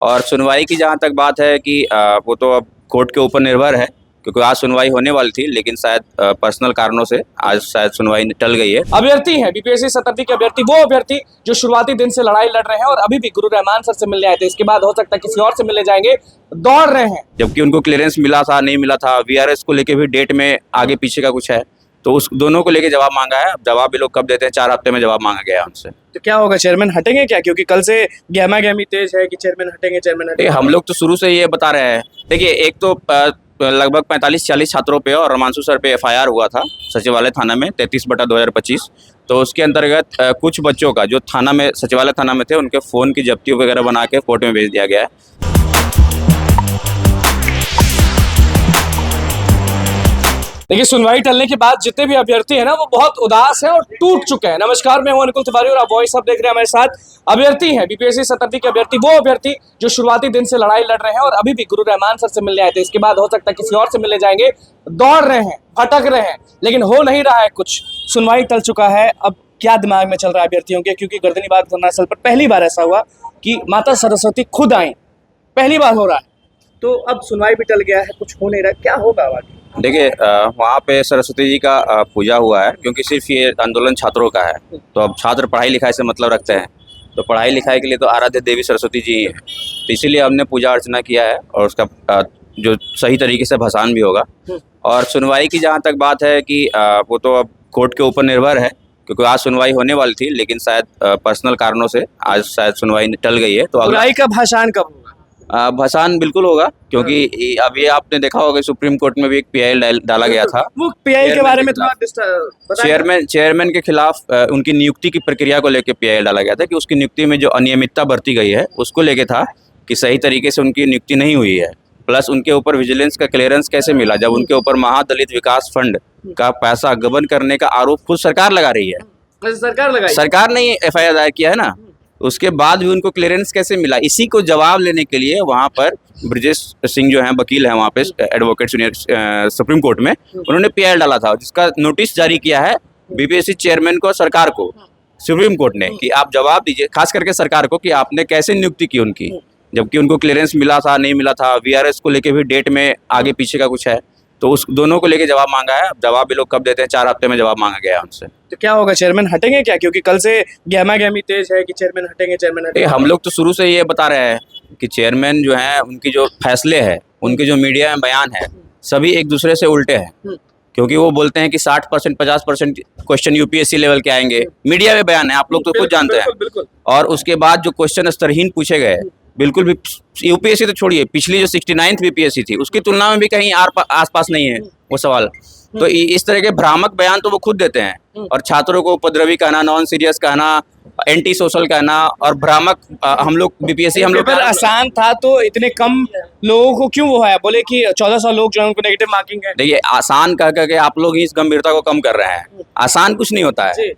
और सुनवाई की जहाँ तक बात है कि वो तो अब कोर्ट के ऊपर निर्भर है, क्योंकि आज सुनवाई होने वाली थी, लेकिन शायद पर्सनल कारणों से आज शायद सुनवाई टल गई है। अभ्यर्थी है बीपीएससी 77 के अभ्यर्थी, वो अभ्यर्थी जो शुरुआती दिन से लड़ाई लड़ रहे हैं और अभी भी गुरु रहमान सर से मिलने आए थे। इसके बाद हो सकता है किसी और से मिलने जाएंगे, दौड़ रहे हैं। जबकि उनको क्लियरेंस मिला था नहीं मिला था, वीआरएस को लेके भी डेट में आगे पीछे का कुछ है, तो उस दोनों को लेके जवाब मांगा है। अब जवाब भी लोग कब देते हैं, 4 हफ्ते में जवाब मांगा गया है उनसे। तो क्या होगा, चेयरमैन हटेंगे क्या? क्योंकि कल से गहमा गहमी तेज है कि चेयरमैन हटेंगे, चेयरमैन हटेंगे। हम लोग तो शुरू से ये बता रहे हैं। देखिए, एक तो लगभग 45-40 छात्रों पे और रमांशु सर पे एफआईआर हुआ था सचिवालय थाना में 33/2025। तो उसके अंतर्गत कुछ बच्चों का जो थाना में सचिवालय थाना में थे, उनके फ़ोन की जब्ती वगैरह बना के कोर्ट में भेज दिया गया है। देखिए, सुनवाई टलने के बाद जितने भी अभ्यर्थी हैं ना, वो बहुत उदास हैं और टूट चुके हैं। नमस्कार, मैं हूं अनुकुल तिवारी और आप वॉइस अब देख रहे हैं। हमारे साथ अभ्यर्थी हैं बीपीएससी 77 के अभ्यर्थी, वो अभ्यर्थी जो शुरुआती दिन से लड़ाई लड़ रहे हैं और अभी भी गुरु रहमान सर से मिलने आए थे। इसके बाद हो सकता है किसी और से मिलने जाएंगे, दौड़ रहे हैं, भटक रहे हैं, लेकिन हो नहीं रहा है कुछ। सुनवाई टल चुका है। अब क्या दिमाग में चल रहा है अभ्यर्थियों के? क्योंकि गर्दनीबाग धरनास्थल पर पहली बार ऐसा हुआ कि माता सरस्वती खुद आई, पहली बार हो रहा है। तो अब सुनवाई भी टल गया है, कुछ हो नहीं रहा, क्या होगा आगे? देखिए, वहाँ पे सरस्वती जी का पूजा हुआ है, क्योंकि सिर्फ ये आंदोलन छात्रों का है। तो अब छात्र पढ़ाई लिखाई से मतलब रखते हैं, तो पढ़ाई लिखाई के लिए तो आराध्य देवी सरस्वती जी ही है। तो इसीलिए हमने पूजा अर्चना किया है और उसका जो सही तरीके से भसान भी होगा। और सुनवाई की जहाँ तक बात है कि वो तो अब कोर्ट के ऊपर निर्भर है, क्योंकि आज सुनवाई होने वाली थी, लेकिन शायद पर्सनल कारणों से आज शायद सुनवाई टल गई है। तो बुराई का भाषण कब होगा? भसान बिल्कुल होगा, क्योंकि अब ये आपने देखा होगा सुप्रीम कोर्ट में भी एक पीआई डाला गया था। वो पीआई के बारे में चेयरमैन के खिलाफ उनकी नियुक्ति की प्रक्रिया को लेकर पीआई डाला गया था कि उसकी नियुक्ति में जो अनियमितता बरती गई है, उसको लेके था कि सही तरीके से उनकी नियुक्ति नहीं हुई है। प्लस उनके ऊपर विजिलेंस का क्लियरेंस कैसे मिला, जब उनके ऊपर महादलित विकास फंड का पैसा गबन करने का आरोप खुद सरकार लगा रही है। सरकार ने एफआईआर दायर किया है ना, उसके बाद भी उनको क्लियरेंस कैसे मिला? इसी को जवाब लेने के लिए वहाँ पर ब्रजेश सिंह जो हैं, वकील हैं वहाँ पे, एडवोकेट सीनियर सुप्रीम कोर्ट में, उन्होंने पीआई डाला था, जिसका नोटिस जारी किया है बीपीएससी चेयरमैन को, सरकार को, सुप्रीम कोर्ट ने, कि आप जवाब दीजिए, खास करके सरकार को, कि आपने कैसे नियुक्ति की उनकी, जबकि उनको क्लियरेंस मिला था नहीं मिला था, वीआरएस को लेके भी डेट में आगे पीछे का कुछ है, तो उस दोनों को लेके जवाब मांगा है। अब जवाब भी लोग कब देते हैं, 4 हफ्ते में जवाब मांगा गया है उनसे। तो क्या होगा, चेयरमैन हटेंगे क्या? क्योंकि कल से गहमा गहमी तेज है कि चेयरमैन हटेंगे, चेयरमैन हटेंगे। हम लोग तो शुरू से ये बता रहे हैं कि चेयरमैन जो है, उनकी जो फैसले है, उनके जो मीडिया में बयान है, सभी एक दूसरे से उल्टे हैं। क्योंकि वो बोलते हैं कि 60% 50% क्वेश्चन यूपीएससी लेवल के आएंगे, मीडिया में बयान है, आप लोग तो खुद जानते हैं। और उसके बाद जो क्वेश्चन स्तरहीन पूछे गए, बिल्कुल भी यूपीएससी तो छोड़िए, पिछली जो 69th बीपीएससी थी, उसकी तुलना में भी कहीं आसपास नहीं है वो सवाल। तो इस तरह के भ्रामक बयान तो वो खुद देते हैं, और छात्रों को उपद्रवी कहना, नॉन सीरियस कहना, एंटी सोशल कहना और भ्रामक। हम लोग बीपीएससी हम लोग पेपर आसान था, तो इतने कम लोगों को क्यों वो है? बोले कि 1400 लोग जो है उनको नेगेटिव मार्किंग है। देखिए, आसान कह करके आप लोग इस गंभीरता को कम कर रहे हैं। आसान कुछ नहीं होता है,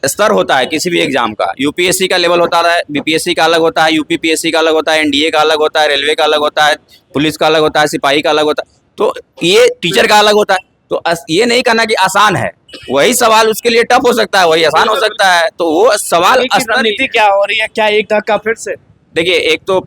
स्तर होता है किसी भी एग्जाम का। यूपीएससी का लेवल होता है, बीपीएससी का अलग होता है, यूपीपीएससी का अलग होता है, एनडीए का अलग होता है, रेलवे का अलग होता है, पुलिस का अलग होता है, सिपाही का अलग होता है, तो ये टीचर का अलग होता है। तो ये नहीं कहना कि आसान है, वही सवाल उसके लिए टफ हो सकता है, वही आसान हो सकता है। तो वो सवाल रणनीति क्या हो रही है, क्या एक धक्का फिर से? देखिए, एक तो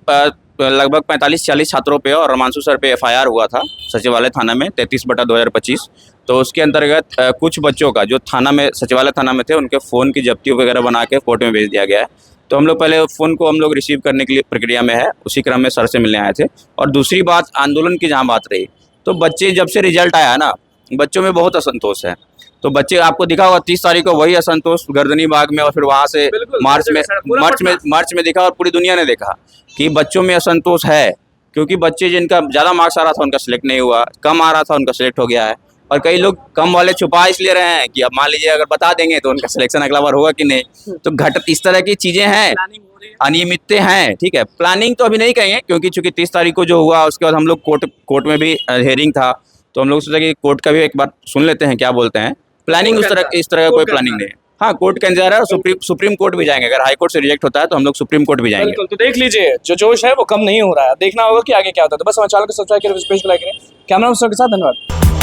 लगभग 45-40 छात्रों पे और रमांशु सर पे एफआईआर हुआ था सचिवालय थाना में 33/2025। तो उसके अंतर्गत कुछ बच्चों का जो थाना में सचिवालय थाना में थे, उनके फ़ोन की जब्ती वगैरह बना के कोर्ट में भेज दिया गया है। तो हम लोग पहले फ़ोन को हम लोग रिसीव करने के लिए प्रक्रिया में है, उसी क्रम में सर से मिलने आए थे। और दूसरी बात, आंदोलन की जहाँ बात रही, तो बच्चे जब से रिजल्ट आया ना, बच्चों में बहुत असंतोष है। तो बच्चे, आपको दिखा होगा 30 तारीख को वही असंतोष गर्दनीबाग में, और फिर वहाँ से मार्च में दिखा, और पूरी दुनिया ने देखा कि बच्चों में असंतोष है। क्योंकि बच्चे जिनका ज़्यादा मार्क्स आ रहा था उनका सिलेक्ट नहीं हुआ, कम आ रहा था उनका सिलेक्ट हो गया है। और कई लोग कम वाले छुपा इसलिए रहे हैं कि अब मान लीजिए अगर बता देंगे तो उनका सिलेक्शन अगला बार होगा कि नहीं। तो इस तरह की चीज़ें हैं, अनियमितताएं हैं। ठीक है, प्लानिंग तो अभी नहीं कहेंगे, क्योंकि चूंकि 30 तारीख को जो हुआ, उसके बाद हम लोग कोर्ट में भी हियरिंग था, तो हम लोग सोचा कि कोर्ट का भी एक बार सुन लेते हैं क्या बोलते हैं। प्लानिंग इस तरह का कोई प्लानिंग नहीं है। हाँ, कोर्ट का इंतजार है, और सुप्रीम कोर्ट भी जाएंगे। अगर हाई कोर्ट से रिजेक्ट होता है तो हम लोग सुप्रीम कोर्ट भी जाएंगे। तो देख लीजिए, जो जोश है वो कम नहीं हो रहा है। देखना होगा कि आगे क्या होता है। तो बस हमारे चैनल को सब्सक्राइब करें, इस पेज को लाइक करें। कैमरा के साथ धन्यवाद।